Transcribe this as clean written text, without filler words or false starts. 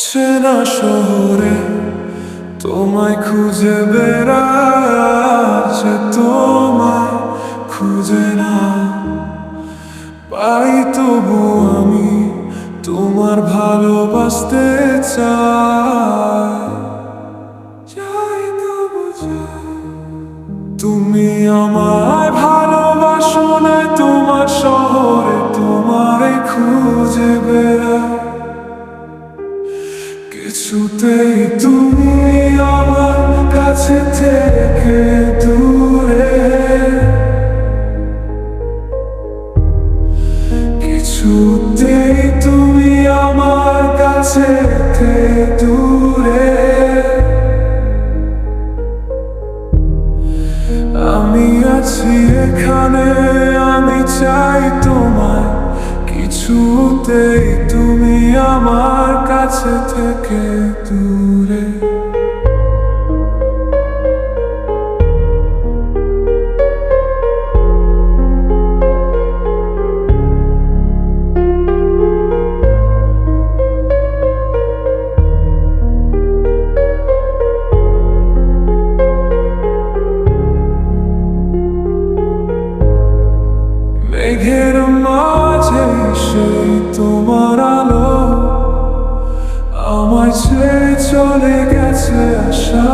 চেনা শহরে তোমায় খুঁজে বেড়াচ্ছে, তোমায় খুঁজে না পাই তবু আমি তোমার ভালোবাসতে চাই। তবু চাই তুমি আমায় ভালোবাসো না, তোমার শহরে তোমারে খুঁজে বেড়াই। কিছুতেই তুমি আমার কাছে থেকে দূরে, কিছুতেই তুমি আমার কাছে থেকে দূরে। আমি আছি এখানে, আমি চাই তোমায়, কিছুতেই তুমি আমার কাছে থেকে দূরে। মেঘের মাঝে সেই তোমার আলো আমায় ছেড়ে চলে গেছে আশা।